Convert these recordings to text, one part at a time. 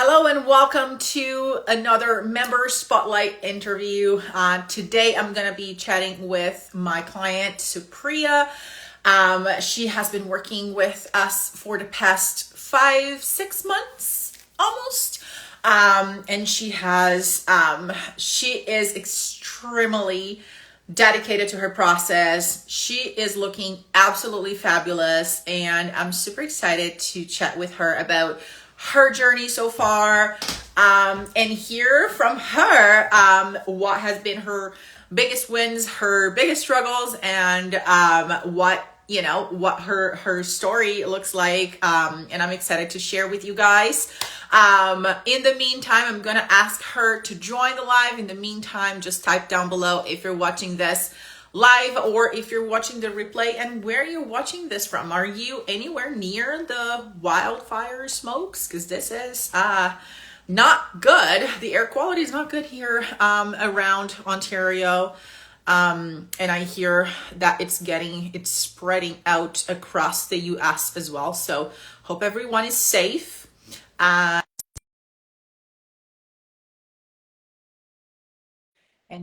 Hello and welcome to another member spotlight interview. Today I'm going to be chatting with my client Supriya. She has been working with us for the past 5-6 months almost. And she is extremely dedicated to her process. She is looking absolutely fabulous, and I'm super excited to chat with her about her journey so far, and hear from her what has been her biggest wins, her biggest struggles, and what her story looks like. And I'm excited to share with you guys. In the meantime, I'm gonna ask her to join the live. In the meantime, just type down below if you're watching this live or if you're watching the replay and where you're watching this from. Are you anywhere near the wildfire smokes? Because this is not good. The air quality is not good here around Ontario. And I hear that it's spreading out across the US as well. So hope everyone is safe. And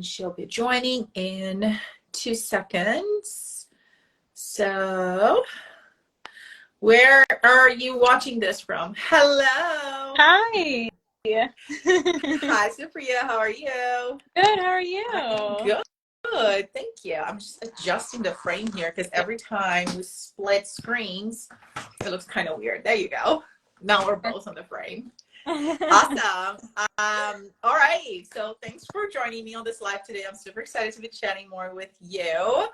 she'll be joining in 2 seconds. So, where are you watching this from? Hello. Hi. Hi, Supriya. How are you? Good. How are you? I'm good. Thank you. I'm just adjusting the frame here because every time we split screens, it looks kind of weird. There you go. Now we're both on the frame. Awesome. All right. So thanks for joining me on this live today. I'm super excited to be chatting more with you.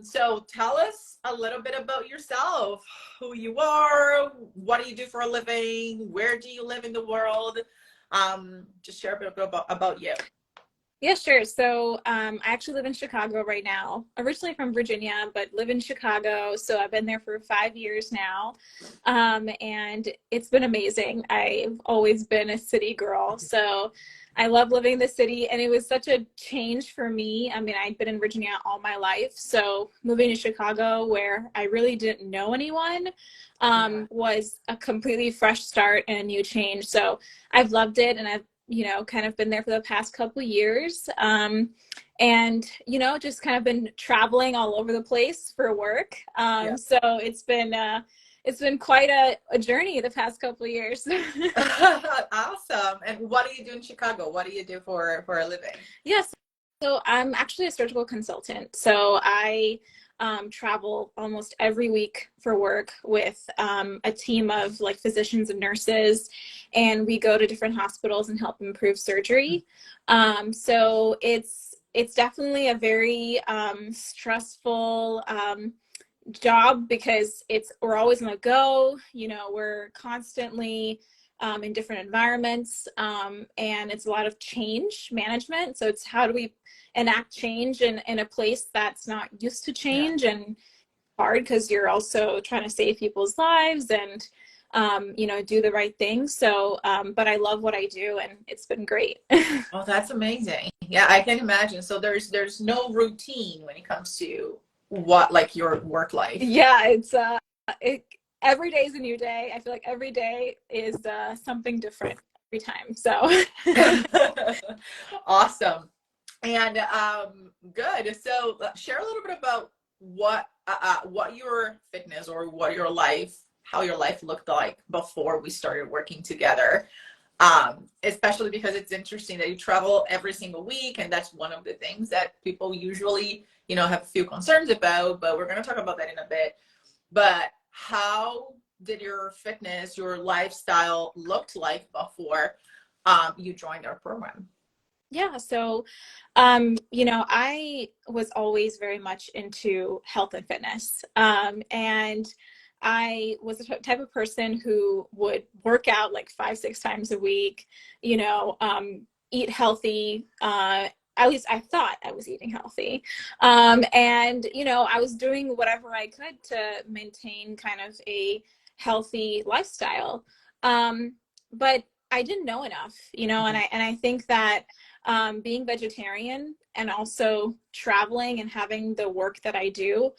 So tell us a little bit about yourself, who you are, what do you do for a living, where do you live in the world? Just share a bit about you. Yeah, sure. So I actually live in Chicago right now. Originally from Virginia, but live in Chicago. So I've been there for 5 years now. And it's been amazing. I've always been a city girl. So I love living in the city. And it was such a change for me. I mean, I'd been in Virginia all my life. So moving to Chicago, where I really didn't know anyone, was a completely fresh start and a new change. So I've loved it, and I've kind of been there for the past couple of years. And, just kind of been traveling all over the place for work. So it's been quite a journey the past couple of years. Awesome. And what do you do in Chicago? What do you do for a living? Yes. So I'm actually a surgical consultant. So I travel almost every week for work with a team of like physicians and nurses, and we go to different hospitals and help improve surgery. So it's definitely a very stressful job because we're always on the go. We're constantly in different environments, and it's a lot of change management. So it's how do we enact change in a place that's not used to change, and hard because you're also trying to save people's lives and do the right thing. So but I love what I do, and it's been great. Oh, that's amazing. Yeah, I can imagine. So there's no routine when it comes to like your work life. Yeah, every day is a new day. I feel like every day is something different every time. So Awesome. And good. So share a little bit about what your fitness or how your life looked like before we started working together. Especially because it's interesting that you travel every single week, and that's one of the things that people usually, have a few concerns about, but we're going to talk about that in a bit. But how did your fitness, your lifestyle looked like before you joined our program? yeah, so I was always very much into health and fitness. And I was the type of person who would work out like 5-6 times a week, eat healthy. At least I thought I was eating healthy. And, I was doing whatever I could to maintain kind of a healthy lifestyle. But I didn't know enough, and I think that being vegetarian and also traveling and having the work that I do,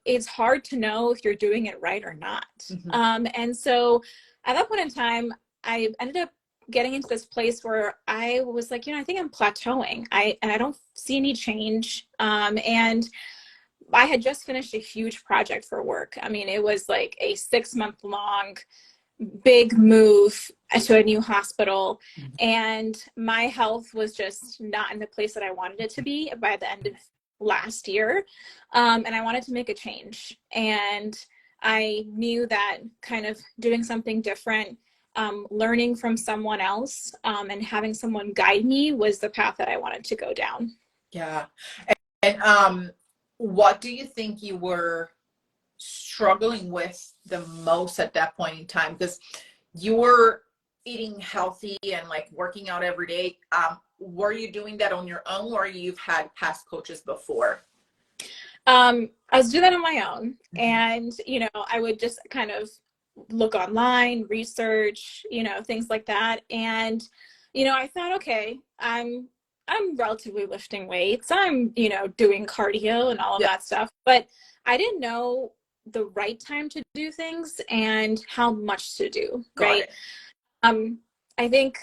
it's hard to know if you're doing it right or not. And so at that point in time, I ended up getting into this place where I was like, I think I'm plateauing. I don't see any change. And I had just finished a huge project for work. I mean, it was like a 6-month long big move to a new hospital, and my health was just not in the place that I wanted it to be by the end of last year. And I wanted to make a change. And I knew that kind of doing something different, learning from someone else, and having someone guide me was the path that I wanted to go down. Yeah. And what do you think you were struggling with the most at that point in time? Because you were eating healthy and like working out every day. Were you doing that on your own, or you've had past coaches before? I was doing that on my own. And, I would just kind of look online, research, things like that. And, I thought, okay, I'm relatively lifting weights. I'm, doing cardio and all of that stuff. But I didn't know the right time to do things and how much to do, right? I think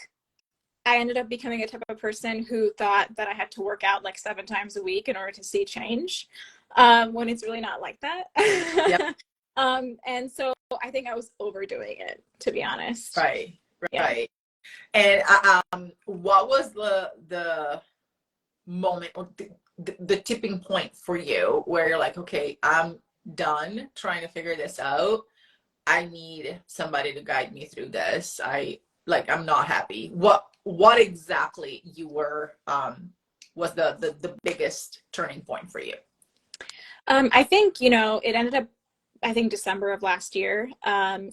I ended up becoming a type of person who thought that I had to work out like 7 times a week in order to see change, when it's really not like that. Yep. And so I think I was overdoing it, to be honest. Right. Yeah. And what was the moment, or the tipping point for you where you're like, okay, I'm done trying to figure this out. I need somebody to guide me through this. I'm not happy. What exactly you were was the biggest turning point for you? I think, it ended up, I think December of last year. I've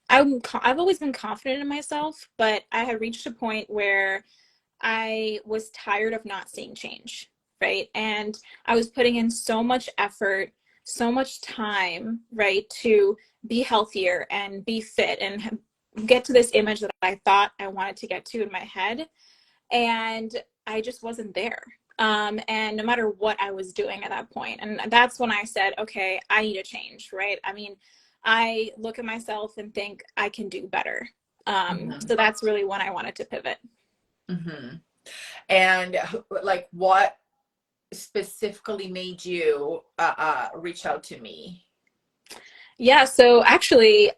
always been confident in myself, but I had reached a point where I was tired of not seeing change, right? And I was putting in so much effort, so much time, right, to be healthier and be fit and get to this image that I thought I wanted to get to in my head. And I just wasn't there. And no matter what I was doing at that point. And that's when I said, okay, I need a change, right? I mean, I look at myself and think I can do better. So that's really when I wanted to pivot. Mm-hmm. And like, what specifically made you reach out to me? Yeah, so actually,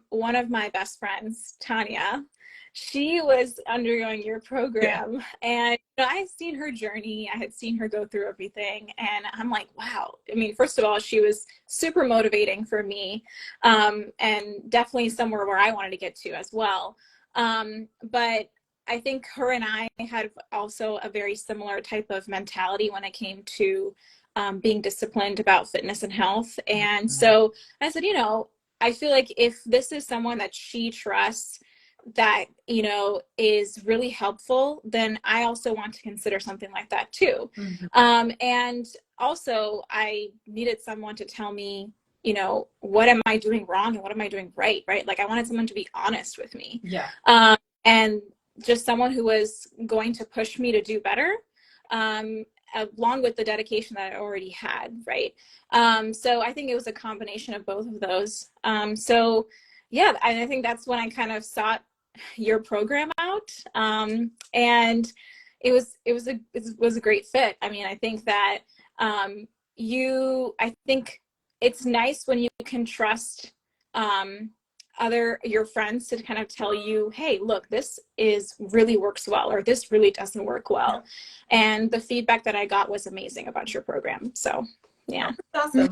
one of my best friends, Tanya, she was undergoing your Yeah. program, and I had seen her journey. I had seen her go through everything, and I'm like, wow. I mean, first of all, she was super motivating for me, and definitely somewhere where I wanted to get to as well. But I think her and I had also a very similar type of mentality when it came to being disciplined about fitness and health. And so I said, I feel like if this is someone that she trusts, that, is really helpful, then I also want to consider something like that too. And also I needed someone to tell me, what am I doing wrong and what am I doing right? Right. Like I wanted someone to be honest with me. Yeah. And just someone who was going to push me to do better. Along with the dedication that I already had, right? So I think it was a combination of both of those. So yeah, I think that's when I kind of sought your program out, and it was a great fit. I mean, I think that I think it's nice when you can trust your friends to kind of tell you, hey, look, this really works well, or this really doesn't work well. And the feedback that I got was amazing about your program. So yeah. Awesome.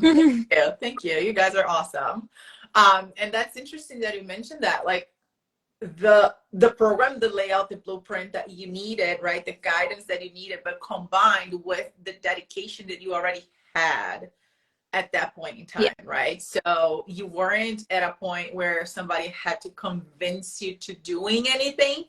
Thank you. You guys are awesome. And that's interesting that you mentioned that, like the program, the layout, the blueprint that you needed, right? The guidance that you needed, but combined with the dedication that you already had at that point in time, right? So you weren't at a point where somebody had to convince you to doing anything,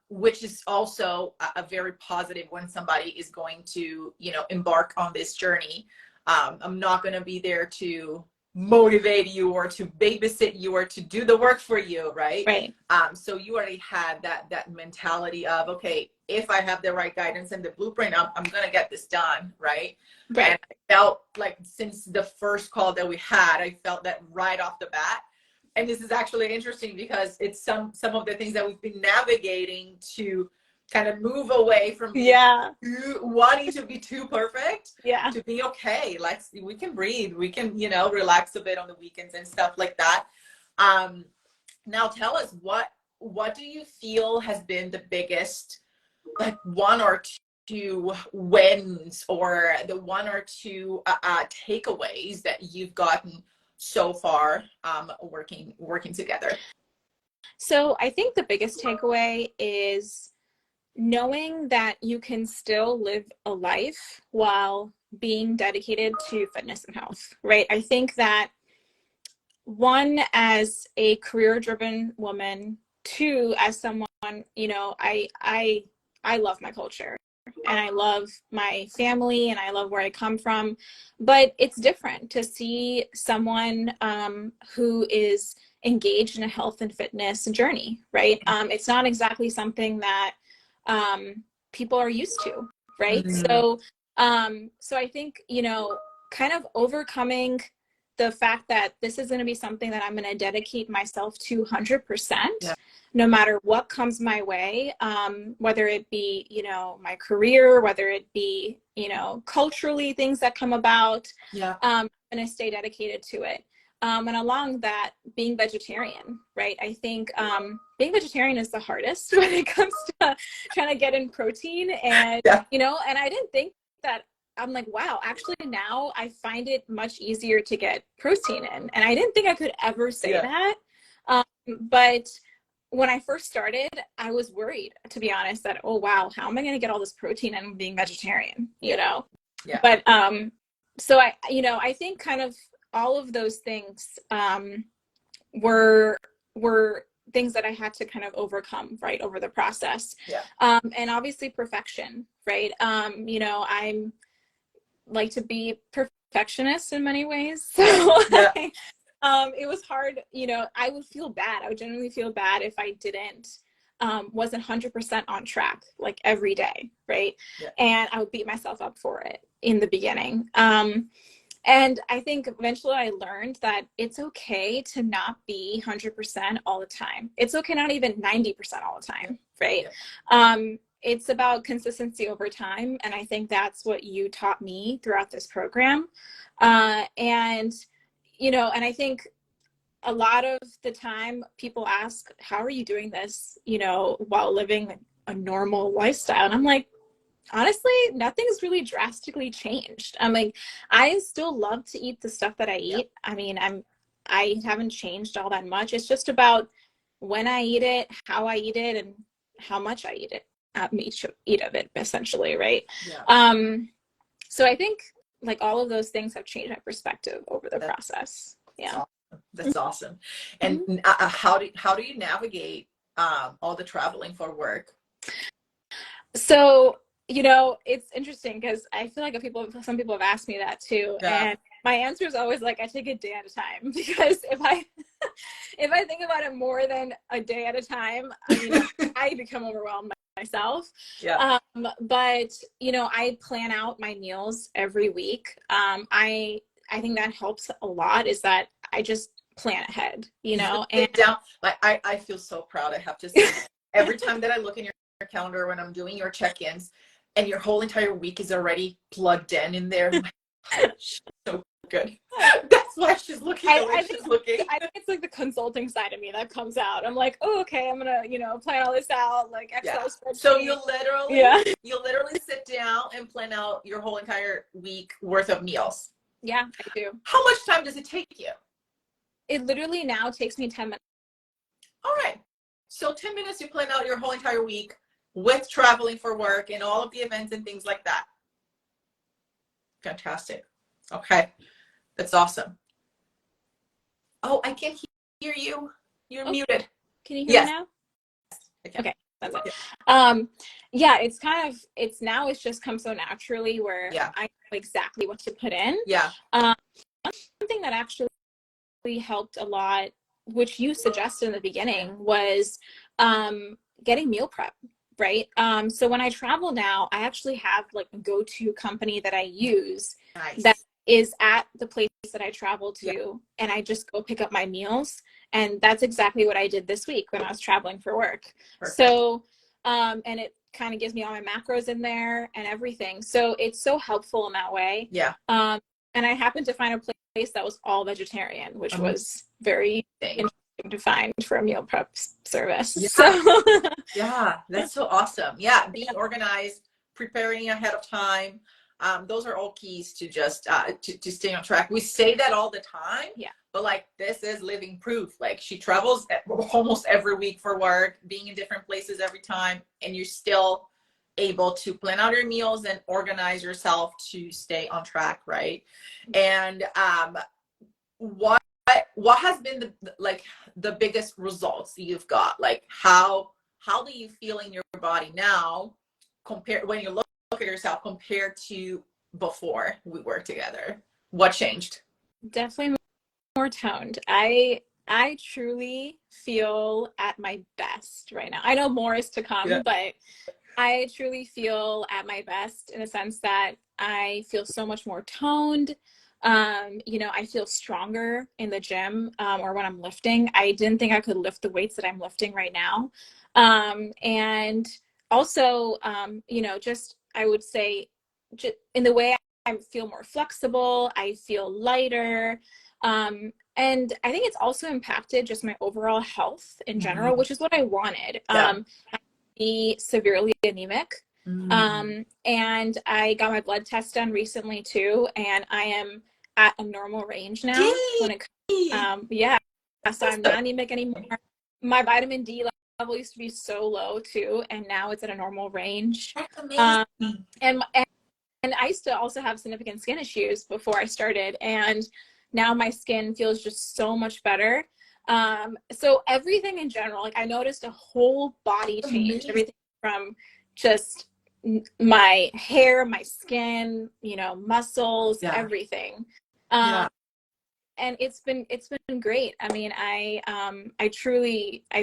which is also a very positive when somebody is going to, embark on this journey. I'm not going to be there to motivate you or to babysit you or to do the work for you, right? Right. So you already had that mentality of, okay, if I have the right guidance and the blueprint, I'm going to get this done, right? Right. And I felt like since the first call that we had, I felt that right off the bat. And this is actually interesting because it's some of the things that we've been navigating to kind of move away from being wanting to be too perfect to be okay. Like we can breathe, we can, you know, relax a bit on the weekends and stuff like that. Now tell us, what do you feel has been the biggest, like one or two wins, or the one or two takeaways that you've gotten so far working together? So I think the biggest takeaway is knowing that you can still live a life while being dedicated to fitness and health, right? I think that one, as a career-driven woman, two, as someone, you know, I love my culture and I love my family and I love where I come from, but it's different to see someone who is engaged in a health and fitness journey, right? It's not exactly something that people are used to, right? So I think, you know, kind of overcoming the fact that this is going to be something that I'm going to dedicate myself to 100%, no matter what comes my way, whether it be, you know, my career, whether it be, you know, culturally things that come about, I'm going to stay dedicated to it. And along that, being vegetarian, right? I think being vegetarian is the hardest when it comes to trying to get in protein. And, you know, and I didn't think that. I'm like, wow, actually now I find it much easier to get protein in. And I didn't think I could ever say that. But when I first started, I was worried, to be honest, that, oh, wow, how am I going to get all this protein in being vegetarian, you know? But so I, you know, I think kind of all of those things were things that I had to kind of overcome, right, over the process. And obviously perfection, right? You know, I'm like to be perfectionist in many ways. So it was hard, you know, I would feel bad. I would genuinely feel bad if I wasn't 100% on track, like every day, right? And I would beat myself up for it in the beginning. And I think eventually I learned that it's okay to not be 100% all the time. It's okay not even 90% all the time, right? It's about consistency over time. And I think that's what you taught me throughout this program. And, you know, and I think a lot of the time people ask, how are you doing this, you know, while living a normal lifestyle? And I'm like, honestly, nothing's really drastically changed. I'm like, I still love to eat the stuff that I eat. I mean, I haven't changed all that much. It's just about when I eat it, how I eat it, and how much I eat it. Eat of it, essentially, right? So I think like all of those things have changed my perspective over the process. That's awesome. And how do you navigate all the traveling for work? So, you know, it's interesting because I feel like some people have asked me that too, and my answer is always like, I take a day at a time, because if I think about it more than a day at a time, I mean, I become overwhelmed myself. But you know, I plan out my meals every week. I think that helps a lot, is that I just plan ahead, you know. And down, like I feel so proud, I have to say. Every time that I look in your calendar when I'm doing your check-ins, and your whole entire week is already plugged in there. So good. That's why she's looking the way she's looking. I think it's like the consulting side of me that comes out. I'm like, oh, okay, I'm gonna, you know, plan all this out, like Excel spreadsheet. So you literally sit down and plan out your whole entire week worth of meals. Yeah, I do. How much time does it take you? It literally now takes me 10 minutes. All right. So 10 minutes, you plan out your whole entire week with traveling for work and all of the events and things like that. Fantastic. Okay. That's awesome. Oh, I can't hear you. You're muted. Can you hear me now? Okay. That's it. Yeah, it's kind of, it's just come so naturally where I know exactly what to put in. Something that actually helped a lot, which you suggested in the beginning, was getting meal prep, right? So when I travel now, I actually have like a go-to company that I use that is at the place that I travel to, and I just go pick up my meals. And that's exactly what I did this week when I was traveling for work. Perfect. So, and it kind of gives me all my macros in there and everything. So it's so helpful in that way. Yeah. And I happened to find a place that was all vegetarian, which was very interesting to find for a meal prep service. Yeah. So yeah, that's so awesome. Yeah, being organized, preparing ahead of time. Those are all keys to just to stay on track. We say that all the time. Yeah. But like, this is living proof. Like, she travels almost every week for work, being in different places every time, and you're still able to plan out your meals and organize yourself to stay on track, right? And what has been the biggest results you've got? Like, how do you feel in your body now, compared when you look at yourself compared to before we worked together? What changed? Definitely more toned. I truly feel at my best right now. I know more is to come, but I truly feel at my best in a sense that I feel so much more toned. I feel stronger in the gym, or when I'm lifting. I didn't think I could lift the weights that I'm lifting right now. And also, just, I would say, just in the way I feel more flexible, I feel lighter. And I think it's also impacted just my overall health in general, which is what I wanted. Be severely anemic. And I got my blood test done recently too, and I am at a normal range now. When it so I'm not anemic anymore. My vitamin D level used to be so low too, and now it's at a normal range. That's amazing. And I used to also have significant skin issues before I started, and now my skin feels just so much better. So everything in general, like, I noticed a whole body change. Everything from just my hair, my skin, muscles, everything. And it's been great. I mean, I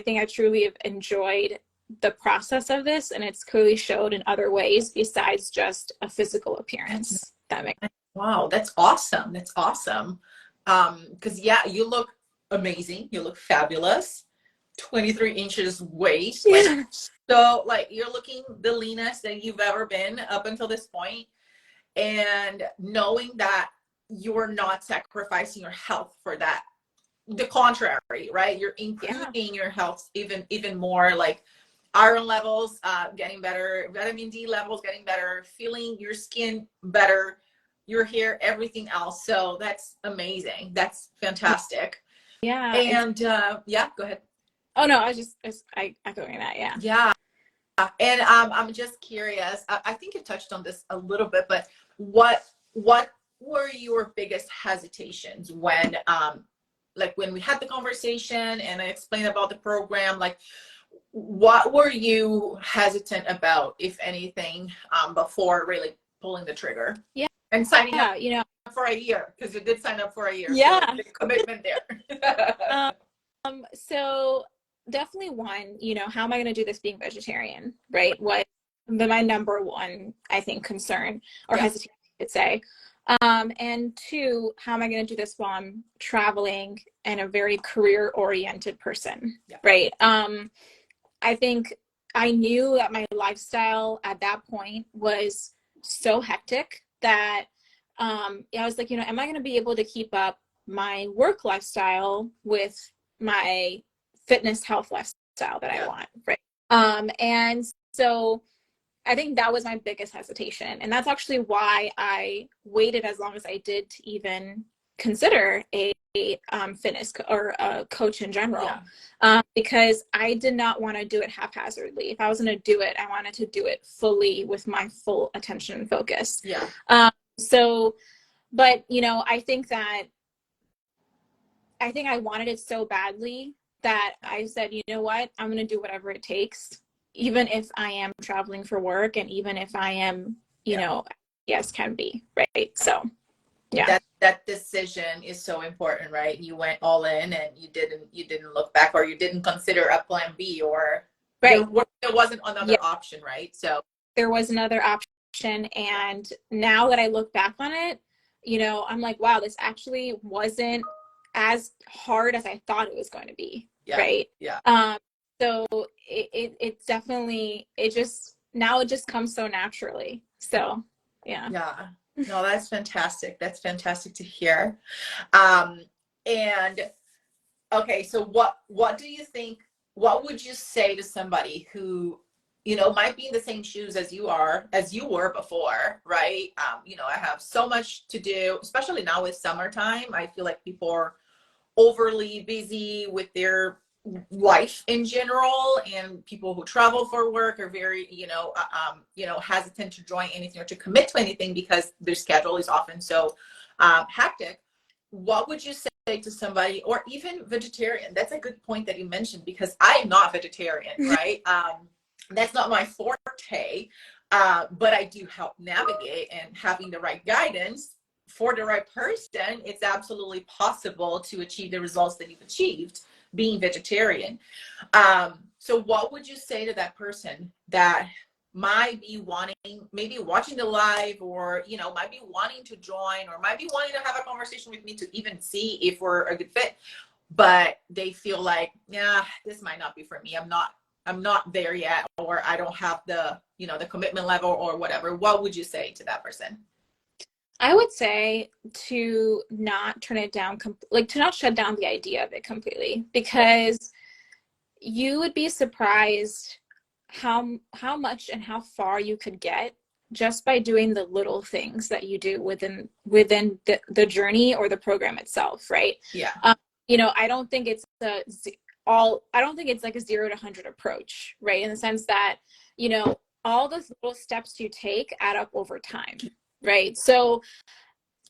think I truly have enjoyed the process of this, and it's clearly showed in other ways besides just a physical appearance. Wow, that's awesome. That's awesome. Because you look amazing. You look fabulous. 23 inches waist. So like, you're looking the leanest that you've ever been up until this point. And knowing that you're not sacrificing your health for that. The contrary, right? You're improving your health even more, like iron levels getting better, vitamin D levels getting better, feeling your skin better, your hair, everything else. So that's amazing. That's fantastic. Yeah. And go ahead. Oh no, I was echoing that. Yeah. And I'm just curious. I think you touched on this a little bit, but what were your biggest hesitations when when we had the conversation and I explained about the program? Like, what were you hesitant about, if anything, before really pulling the trigger? Yeah. And signing up, for a year, because you did sign up for a year. Yeah. So big commitment there. So definitely one, how am I going to do this being vegetarian, right? What my number one, I think, concern or hesitation, I could say. And two, how am I going to do this while I'm traveling and a very career-oriented person, right? I think I knew that my lifestyle at that point was so hectic that I was like, am I going to be able to keep up my work lifestyle with my fitness health lifestyle that I want, right? And so I think that was my biggest hesitation. And that's actually why I waited as long as I did to even consider a fitness or a coach in general, because I did not want to do it haphazardly. If I was going to do it, I wanted to do it fully with my full attention and focus. But I think I wanted it so badly that I said, you know what, I'm going to do whatever it takes, even if I am traveling for work and even if I am, can be, right? So that decision is so important, right? You went all in and you didn't look back, or you didn't consider a plan B, or there wasn't another option, right? So there was another option. And now that I look back on it, I'm like, wow, this actually wasn't as hard as I thought it was going to be. Yeah. Right. Yeah. So it's definitely, now it just comes so naturally. So yeah. Yeah. No, that's fantastic. That's fantastic to hear. Um, and okay, so what do you think, what would you say to somebody who, might be in the same shoes as you were before, right? I have so much to do, especially now with summertime. I feel like people are overly busy with their life in general, and people who travel for work are very hesitant to join anything or to commit to anything because their schedule is often so hectic. What would you say to somebody, or even vegetarian? That's a good point that you mentioned, because I am not vegetarian, right? That's not my forte, but I do help navigate, and having the right guidance for the right person, it's absolutely possible to achieve the results that you've achieved being vegetarian. So what would you say to that person that might be wanting, maybe watching the live, or might be wanting to join, or might be wanting to have a conversation with me to even see if we're a good fit, but they feel like, yeah, this might not be for me. I'm not there yet, or I don't have the commitment level or whatever. What would you say to that person? I would say to not turn it down, like to not shut down the idea of it completely, because you would be surprised how much and how far you could get just by doing the little things that you do within the journey or the program itself, right? Yeah. I don't think it's I don't think it's like a 0 to 100 approach, right? In the sense that, all those little steps you take add up over time, right? So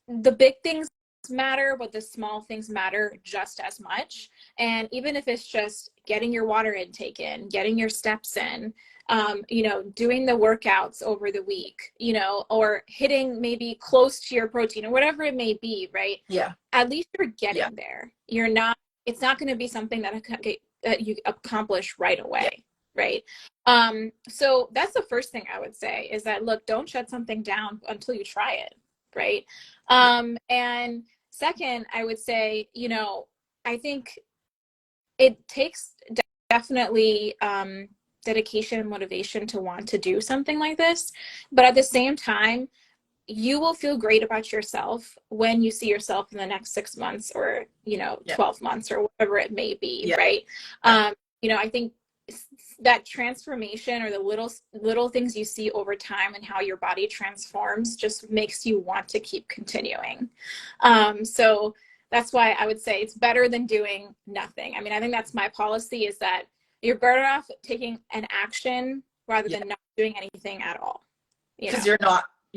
the big things matter, but the small things matter just as much. And even if it's just getting your water intake in, getting your steps in, doing the workouts over the week, or hitting maybe close to your protein or whatever it may be, right? Yeah. At least you're getting Yeah. there. It's not going to be something that you accomplish right away. Yeah. Right. So that's the first thing I would say, is that, look, don't shut something down until you try it. Right. And second, I would say, I think it takes definitely dedication and motivation to want to do something like this. But at the same time, you will feel great about yourself when you see yourself in the next 6 months, or, Yeah. 12 months, or whatever it may be. Yeah. Right. Yeah. I think that transformation, or the little things you see over time and how your body transforms, just makes you want to keep continuing. So that's why I would say it's better than doing nothing. I mean, I think that's my policy, is that you're better off taking an action rather Yeah. than not doing anything at all. Because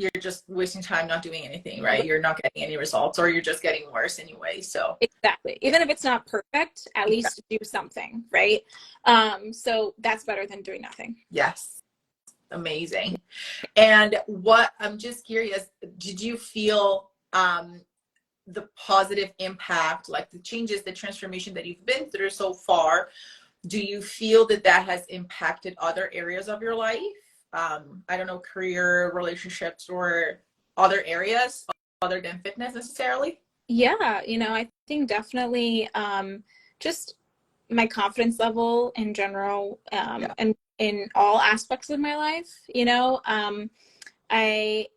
you're just wasting time not doing anything, right? You're not getting any results, or you're just getting worse anyway. So exactly. yeah. Even if it's not perfect, at Exactly. least do something, right? So that's better than doing nothing. Yes. Amazing. And what, I'm just curious, did you feel the positive impact, like the changes, the transformation that you've been through so far? Do you feel that has impacted other areas of your life? I don't know, career, relationships, or other areas other than fitness necessarily? Yeah, I think definitely just my confidence level in general, Yeah. and in all aspects of my life. I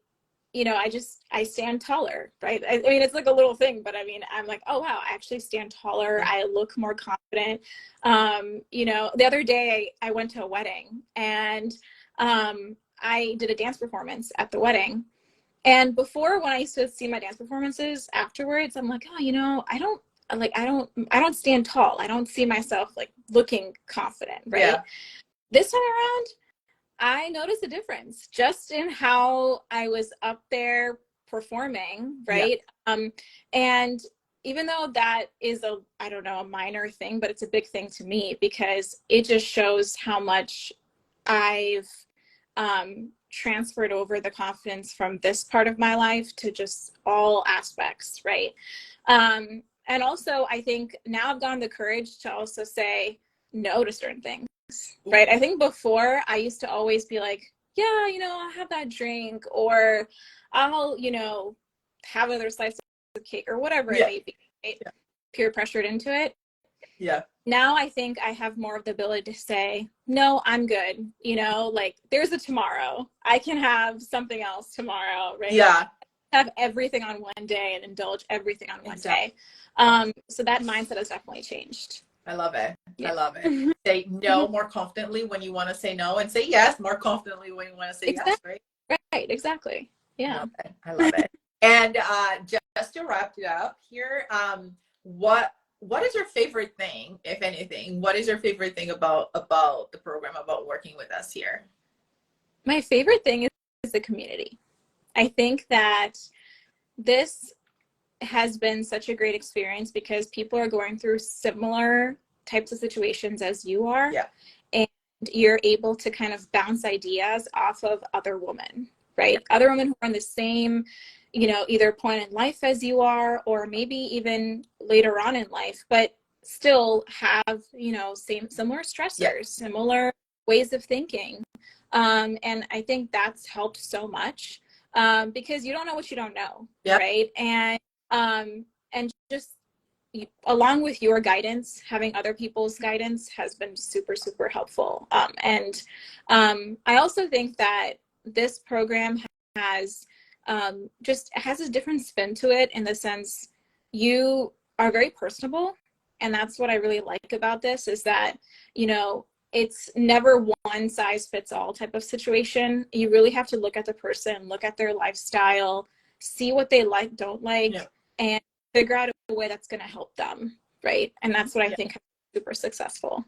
I stand taller, right? I mean, it's like a little thing, but I mean, I'm like, oh wow, I actually stand taller. Yeah. I look more confident. The other day I went to a wedding, and I did a dance performance at the wedding. And before, when I used to see my dance performances afterwards, I'm like, oh, I don't stand tall. I don't see myself like looking confident, right? Yeah. This time around, I noticed a difference just in how I was up there performing, Yeah. right? And even though that is I don't know, a minor thing, but it's a big thing to me, because it just shows how much I've transferred over the confidence from this part of my life to just all aspects, right? And also, I think now I've gotten the courage to also say no to certain things, right? I think before I used to always be like, yeah, I'll have that drink, or I'll, have another slice of cake or whatever Yeah. it may be, right? Yeah. Peer pressured into it. Yeah. Now I think I have more of the ability to say, no, I'm good. You know, like there's a tomorrow. I can have something else tomorrow, right? Yeah. Have everything on one day and indulge everything on one Exactly. day. So that mindset has definitely changed. I love it. Yeah. I love it. Say no more confidently when you want to say no, and say yes more confidently when you want to say Exactly. yes, right? Right, exactly. I Yeah. love it. I love it. And just to wrap it up here, what is your favorite thing, if anything? What is your favorite thing about the program, about working with us here? My favorite thing is the community. I think that this has been such a great experience because people are going through similar types of situations as you are. Yeah. And you're able to kind of bounce ideas off of other women, right? Yeah. Other women who are in the same, you know, either point in life as you are, or maybe even later on in life, but still have, you know, similar stressors, Yeah. similar ways of thinking. And I think that's helped so much because you don't know what you don't know, Yeah. right? And just along with your guidance, having other people's guidance has been super, super helpful. And I also think that this program has just has a different spin to it in the sense you are very personable. And that's what I really like about this is that, you know, it's never one size fits all type of situation. You really have to look at the person, look at their lifestyle, see what they like, don't like, Yeah. and figure out a way that's going to help them, right? And that's what I Yeah. think is super successful.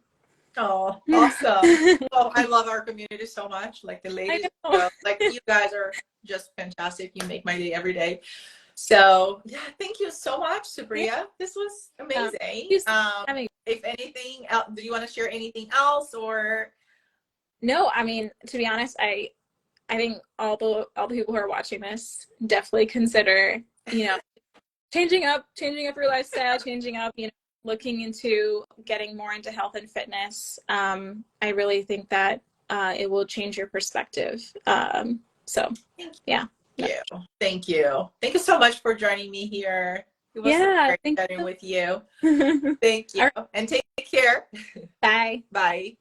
Oh, awesome. Oh, I love our community so much. Like the I ladies, know. like you guys are just fantastic. You make my day every day. So yeah, thank you so much, Yeah. Supriya. This was amazing. I mean, If anything else, do you want to share anything else or? no, I mean, to be honest, I think all the people who are watching this definitely consider, you know, changing up your lifestyle, changing up, you know, looking into getting more into health and fitness. I really think that it will change your perspective. So yeah. Thank you. Thank you. Thank you so much for joining me here. It was so Yeah. great Thank chatting with you. you. Thank you. All right. And take care. Bye. Bye.